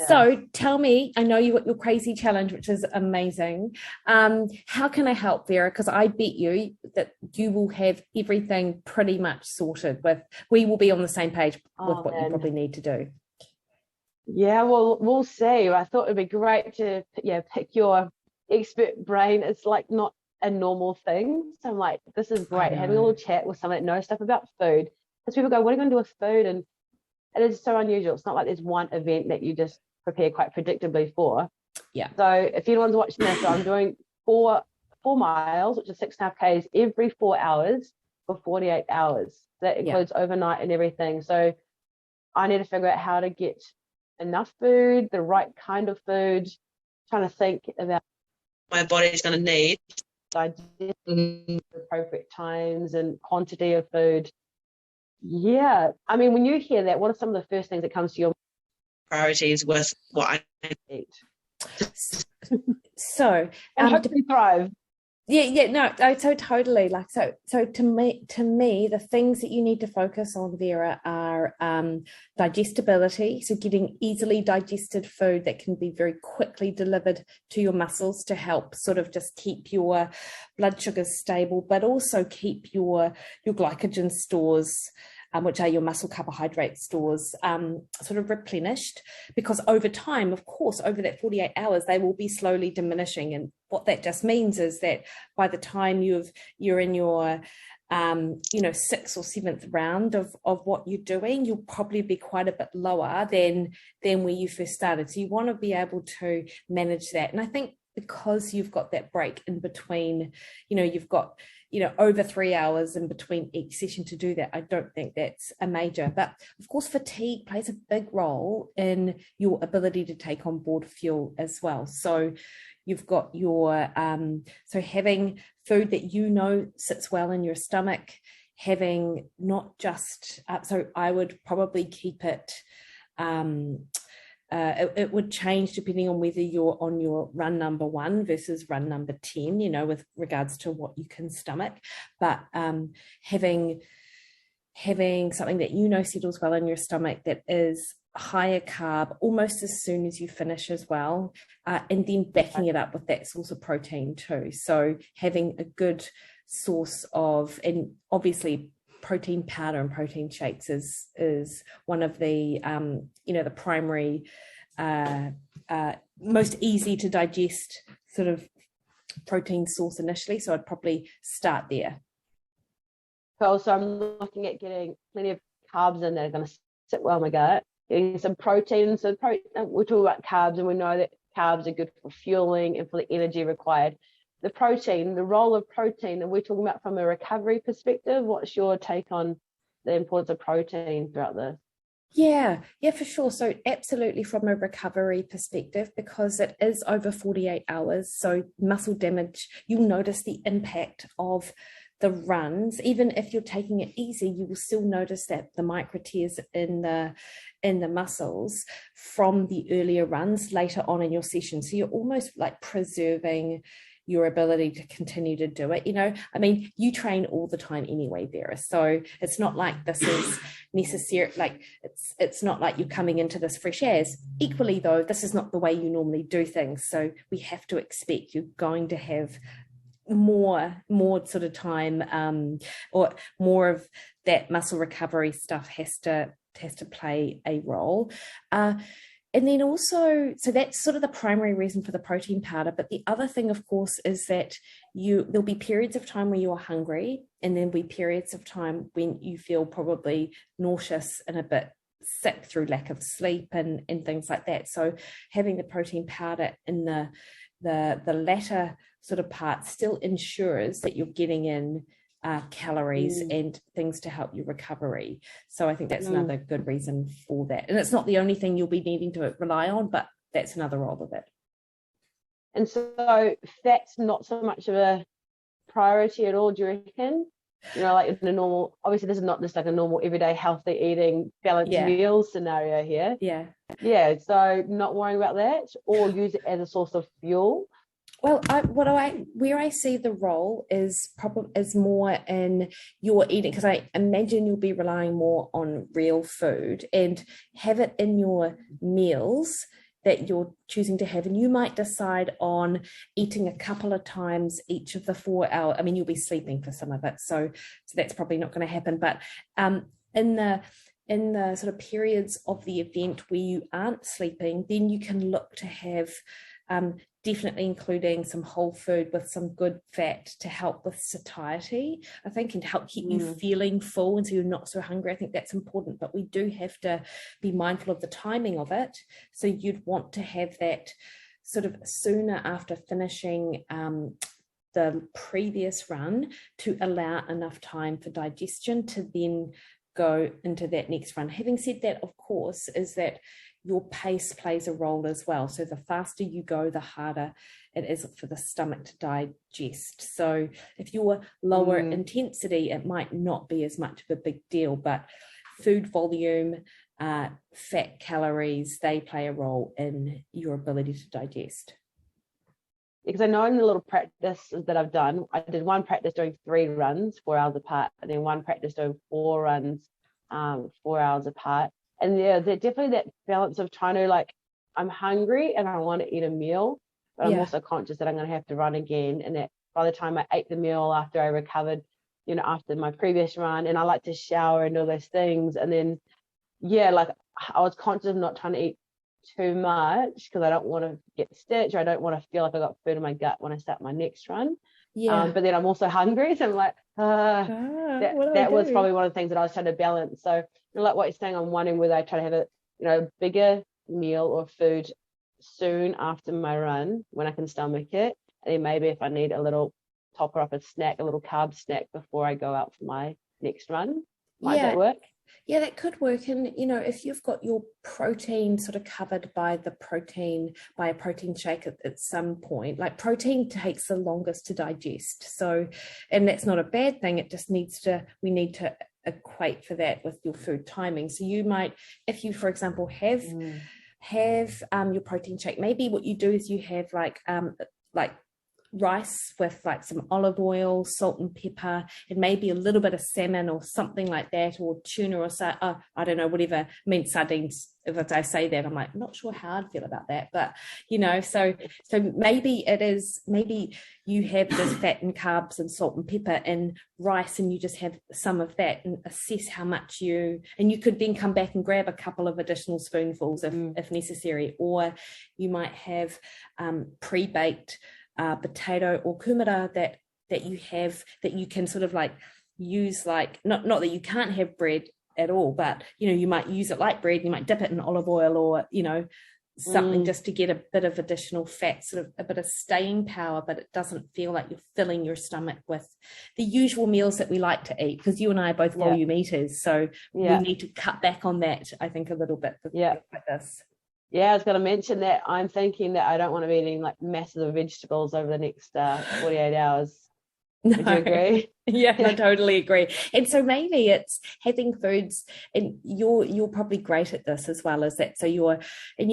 So tell me, I know you got your crazy challenge, which is amazing. How can I help, Vera? Because I bet you that you will have everything pretty much sorted with, we will be on the same page with what you probably need to do. Yeah, well, we'll see. I thought it'd be great to pick your expert brain. It's like not a normal thing. So I'm like, this is great. Having a little chat with someone that knows stuff about food. Because people go, what are you going to do with food? And it is so unusual. It's not like there's one event that you just prepare quite predictably for. Yeah. So if anyone's watching this, so I'm doing 4 miles, which is 6.5 Ks every 4 hours for 48 hours. That includes overnight and everything. So I need to figure out how to get enough food, the right kind of food, trying to think about my body's going to need, digesting appropriate times and quantity of food. Yeah, I mean, when you hear that, what are some of the first things that comes to your priorities with what I eat? So, and hopefully thrive. No, so totally. Like, so to me, the things that you need to focus on, Vera, are digestibility. So getting easily digested food that can be very quickly delivered to your muscles to help sort of just keep your blood sugars stable, but also keep your glycogen stores, which are your muscle carbohydrate stores, sort of replenished, because over time, of course, over that 48 hours, they will be slowly diminishing. And what that just means is that by the time you're in your sixth or seventh round of what you're doing, you'll probably be quite a bit lower than where you first started. So you want to be able to manage that. And I think because you've got that break in between, you've got over 3 hours in between each session to do that, I don't think that's a major. But of course, fatigue plays a big role in your ability to take on board fuel as well. So you've got your, so having food that sits well in your stomach, having not just, so I would probably keep it, it would change depending on whether you're on your run number 1 versus run number 10, with regards to what you can stomach. But having something that settles well in your stomach that is higher carb almost as soon as you finish as well, and then backing it up with that source of protein too. So having a good source of, and obviously protein powder and protein shakes is one of the the primary most easy to digest sort of protein source initially. So I'd probably start there. Cool. So I'm looking at getting plenty of carbs in that are going to sit well in my gut, getting some protein. So we're talking about carbs, and we know that carbs are good for fueling and for the energy required. The protein, the role of protein, and we're talking about from a recovery perspective. What's your take on the importance of protein throughout this? Yeah, for sure. So absolutely from a recovery perspective, because it is over 48 hours. So muscle damage, you'll notice the impact of the runs. Even if you're taking it easy, you will still notice that the micro tears in the muscles from the earlier runs later on in your session. So you're almost like preserving your ability to continue to do it. I mean, you train all the time anyway, Vera. So it's not like this is necessary. Like it's not like you're coming into this fresh as. Equally though, this is not the way you normally do things. So we have to expect you're going to have more sort of time, or more of that muscle recovery stuff has to play a role. And then also, so that's sort of the primary reason for the protein powder. But the other thing, of course, is that there'll be periods of time where you're hungry, and then there'll be periods of time when you feel probably nauseous and a bit sick through lack of sleep and things like that. So having the protein powder in the latter sort of part still ensures that you're getting in calories and things to help your recovery. So I think that's another good reason for that. And it's not the only thing you'll be needing to rely on, but that's another role of it. And so fat's not so much of a priority at all, do you reckon? Like in a normal, obviously this is not just like a normal everyday healthy eating balanced meal scenario here. Yeah. So not worrying about that, or use it as a source of fuel. Well, where I see the role is more in your eating, because I imagine you'll be relying more on real food, and have it in your meals that you're choosing to have. And you might decide on eating a couple of times each of the 4 hours. I mean, you'll be sleeping for some of it, so that's probably not going to happen. But in the sort of periods of the event where you aren't sleeping, then you can look to have definitely including some whole food with some good fat to help with satiety, I think, and help keep you feeling full and so you're not so hungry. I think that's important, but we do have to be mindful of the timing of it. So you'd want to have that sort of sooner after finishing the previous run to allow enough time for digestion to then go into that next run. Having said that, of course, is that your pace plays a role as well. So the faster you go, the harder it is for the stomach to digest. So if you're lower intensity, it might not be as much of a big deal, but food volume, fat calories, they play a role in your ability to digest. Because I know in the little practices that I've done, I did one practice doing 3 runs, 4 hours apart, and then one practice doing 4 runs, 4 hours apart. And yeah, there's definitely that balance of trying to, like, I'm hungry and I want to eat a meal, but I'm also conscious that I'm going to have to run again. And that by the time I ate the meal after I recovered, you know, after my previous run, and I like to shower and all those things. And then, yeah, like I was conscious of not trying to eat too much because I don't want to get stitched, or I don't want to feel like I got food in my gut when I start my next run. But then I'm also hungry, so I'm like, that was probably one of the things that I was trying to balance. So, you know, like what you're saying, I'm wondering whether I try to have a, you know, bigger meal or food soon after my run when I can stomach it, and then maybe if I need a little topper up a snack, a little carb snack before I go out for my next run. Might that work? Yeah, that could work. And, you know, if you've got your protein sort of covered by a protein shake at some point, like protein takes the longest to digest. So, and that's not a bad thing. It just we need to equate for that with your food timing. So you might, if you, for example, have your protein shake, maybe what you do is you have like rice with like some olive oil, salt and pepper, and maybe a little bit of salmon or something like that, or tuna, or I don't know, whatever. I mean, sardines, if I say that, I'm like, not sure how I'd feel about that, but you know, so maybe you have this fat and carbs and salt and pepper and rice, and you just have some of that and assess how much and you could then come back and grab a couple of additional spoonfuls if necessary. Or you might have pre-baked potato or kumara that you have, that you can sort of like use, like not that you can't have bread at all, but you know, you might use it like bread. You might dip it in olive oil, or you know, something just to get a bit of additional fat, sort of a bit of staying power, but it doesn't feel like you're filling your stomach with the usual meals that we like to eat, because you and I are both volume eaters, so we need to cut back on that, I think, a little bit like this. Yeah, I was going to mention that. I'm thinking that I don't want to be eating like massive vegetables over the next 48 hours. Would you agree? Yeah, I totally agree. And so maybe it's having foods, and you're probably great at this as well as that. So you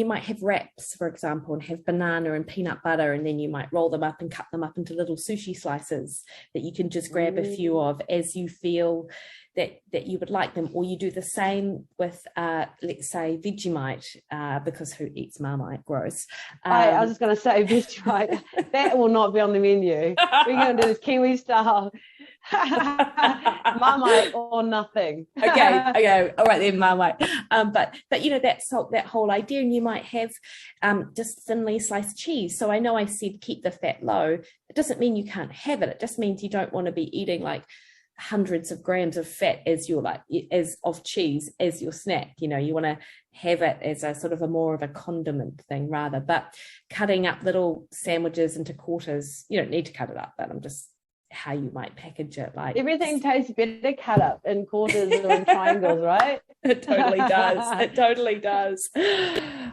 might have wraps, for example, and have banana and peanut butter, and then you might roll them up and cut them up into little sushi slices that you can just grab a few of as you feel that you would like them. Or you do the same with, let's say, Vegemite, because who eats Marmite? Gross. I was just going to say Vegemite. That will not be on the menu. We're going to do this Kiwi style. Marmite or nothing. Okay. All right then, Marmite. But you know, that whole idea. And you might have just thinly sliced cheese. So I know I said keep the fat low. It doesn't mean you can't have it. It just means you don't want to be eating like hundreds of grams of fat as of cheese as your snack. You know, you want to have it as a sort of a more of a condiment thing rather. But cutting up little sandwiches into quarters, you don't need to cut it up, but I'm just how you might package it. Like everything tastes better cut up in quarters or in triangles, right? It totally does.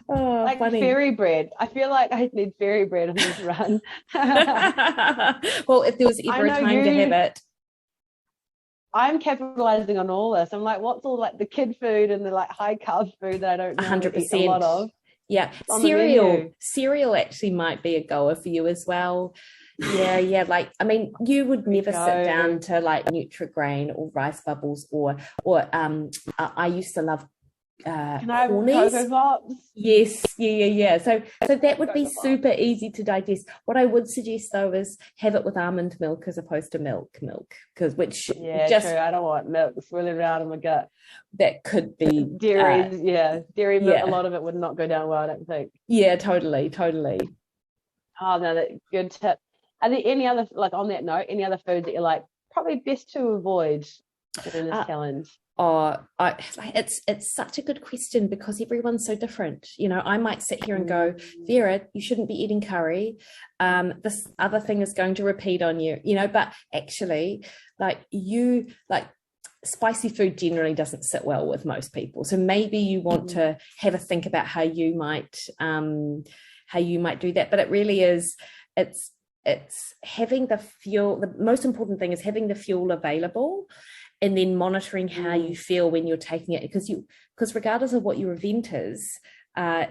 Oh, like funny. fairy bread. I feel like I need fairy bread on this run. Well, if there was ever a time to have it. I'm capitalizing on all this. I'm like, what's all like the kid food and the like high carb food that I don't know 100% a lot of? Yeah, cereal actually might be a goer for you as well. Yeah. Like, I mean, you would never sit down to like Nutri-Grain or Rice Bubbles or I used to love Can I have cornies. Cocoa Pops? Yes, yeah. So that would be super easy to digest. What I would suggest though is have it with almond milk as opposed to milk, because which Yeah, just true. I don't want milk swirling around in my gut. that could be Dairy, dairy milk. yeah. A lot of it would not go down well, I don't think. Yeah, totally. Oh no, that good tip. Are there any other, like on that note, any other foods that you're like probably best to avoid during this challenge? It's such a good question because everyone's so different. You know, I might sit here and go, Vera, you shouldn't be eating curry. This other thing is going to repeat on you, you know, but actually, spicy food generally doesn't sit well with most people. So maybe you want to have a think about how you might do that. But it really is, it's having the fuel. The most important thing is having the fuel available, and then monitoring how you feel when you're taking it, because regardless of what your event is,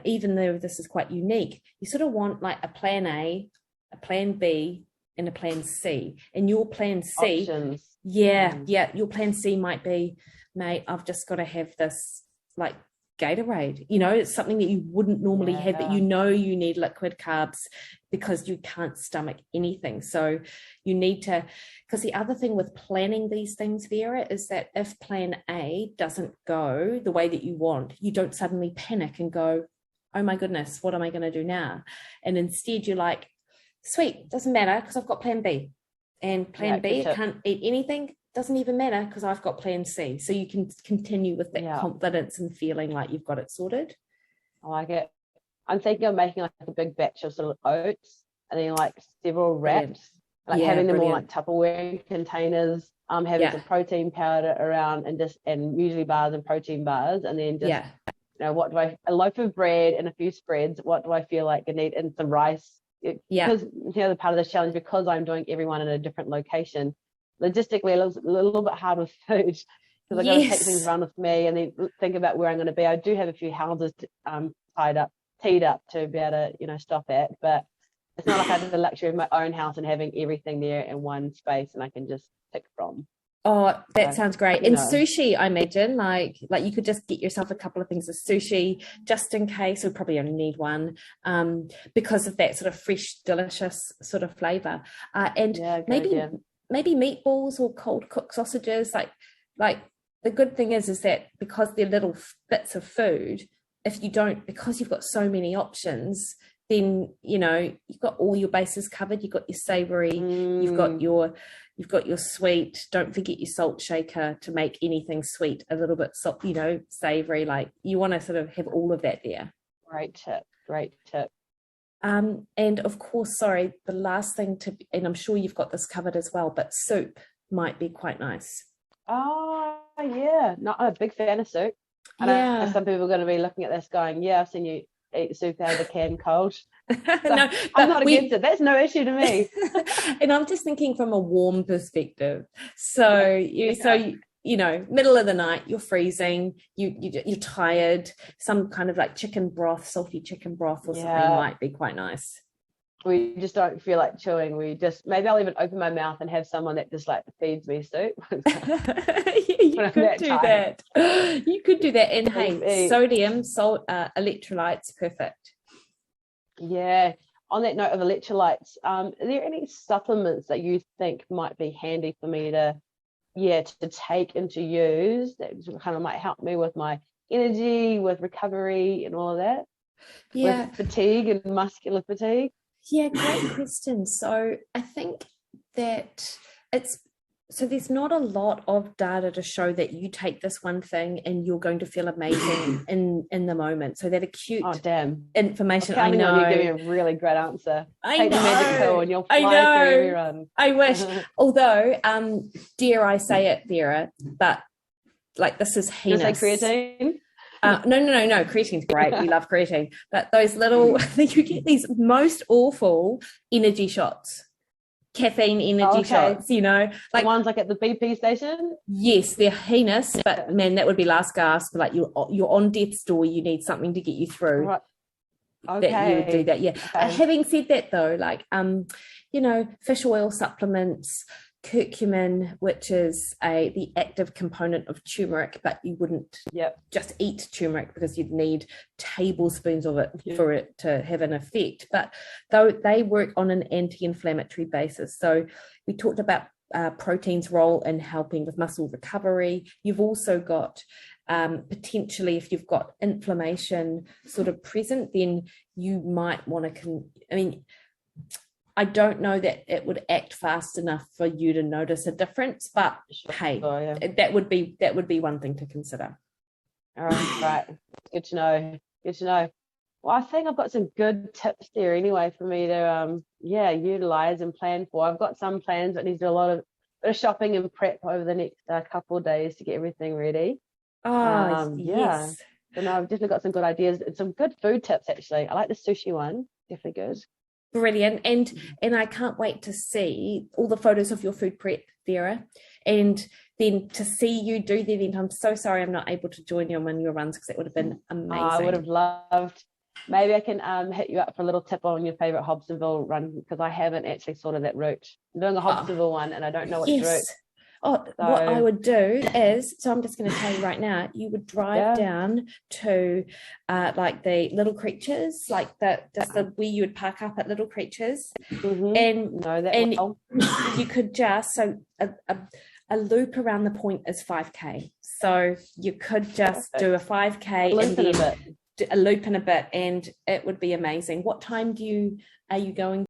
even though this is quite unique, you sort of want like a plan A, a plan B, and a plan C. And your plan C, options. Your plan C might be, mate, I've just got to have this like Gatorade. You know, it's something that you wouldn't normally have, but you know you need liquid carbs because you can't stomach anything. So you need to, because the other thing with planning these things, Vera, is that if plan A doesn't go the way that you want, you don't suddenly panic and go, oh my goodness, what am I going to do now? And instead you're like, sweet, doesn't matter because I've got plan B. And plan B, I can't eat anything, doesn't even matter because I've got plan C. So you can continue with that confidence and feeling like you've got it sorted. I like it. I'm thinking of making like a big batch of sort of oats and then like several wraps, having them all like Tupperware containers, having some protein powder around and usually bars and protein bars, and then just you know, a loaf of bread and a few spreads, what do I feel like I need, and some rice. Because the part of this challenge, because I'm doing everyone in a different location, logistically a little bit hard with food because I've got to take things around with me and then think about where I'm going to be. I do have a few houses teed up to be able to, you know, stop at, but it's not like I have the luxury of my own house and having everything there in one space and I can just pick from. Oh, that sounds great. And sushi, I imagine, like you could just get yourself a couple of things of sushi just in case. We probably only need one because of that sort of fresh, delicious sort of flavor. And maybe meatballs or cold cooked sausages. Like the good thing is that because they're little bits of food, because you've got so many options, then you know you've got all your bases covered. You've got your savory, you've got your sweet. Don't forget your salt shaker to make anything sweet a little bit savory. Like you want to sort of have all of that there. Great tip. And of course, the last thing and I'm sure you've got this covered as well, but soup might be quite nice. Oh yeah, not a big fan of soup. I know some people are going to be looking at this going, I've seen you eat soup out of the can cold. So no, I'm not against it. That's no issue to me. And I'm just thinking from a warm perspective. So you know, middle of the night, you're freezing, you're tired, some kind of like chicken broth, salty chicken broth or something might be quite nice. We just don't feel like chewing. Maybe I'll even open my mouth and have someone that just like feeds me soup. You could do that. You could do that. And hey, sodium, salt, electrolytes, perfect. Yeah. On that note of electrolytes, are there any supplements that you think might be handy for me to take and to use that kind of might help me with my energy, with recovery and all of that? Yeah. With fatigue and muscular fatigue? Yeah, great question. So I think that there's not a lot of data to show that you take this one thing and you're going to feel amazing in the moment. So that acute information, I know. You give me a really great answer. Take the magic pill and you'll fly through every run. I wish. Although, dare I say it, Vera, but like this is heinous. You say creatine? No. Creatine's great. We love creatine. But those little, you get these most awful energy shots, caffeine energy shots, you know. Like the ones like at the BP station? Yes, they're heinous, but man, that would be last gasp. Like you're on death's door, you need something to get you through. Right. Okay. That you would do that, yeah. Okay. Having said that though, like, you know, fish oil supplements, curcumin, which is the active component of turmeric, but you wouldn't just eat turmeric because you'd need tablespoons of it for it to have an effect. But though they work on an anti-inflammatory basis. So we talked about protein's role in helping with muscle recovery. You've also got potentially, if you've got inflammation sort of present, then you might want to, I don't know that it would act fast enough for you to notice a difference, but that would be one thing to consider. All right. Good to know. Good to know. Well, I think I've got some good tips there anyway for me to utilize and plan for. I've got some plans that need to do a lot of shopping and prep over the next couple of days to get everything ready. Yes. So no, I've definitely got some good ideas and some good food tips actually. I like the sushi one. Definitely good. Brilliant. And I can't wait to see all the photos of your food prep, Vera, and then to see you do the event. I'm so sorry I'm not able to join you on one of your runs because it would have been amazing. I would have loved. Maybe I can hit you up for a little tip on your favorite Hobsonville run because I haven't actually sorted that route. I'm doing a Hobsonville one and I don't know which route. What I would do is, so I'm just going to tell you right now, you would drive down to like the Little Creatures, like the where you would park up at Little Creatures, and you could just a loop around the point is 5K, so you could just do a 5K and then a loop in a bit, and it would be amazing. What time are you going?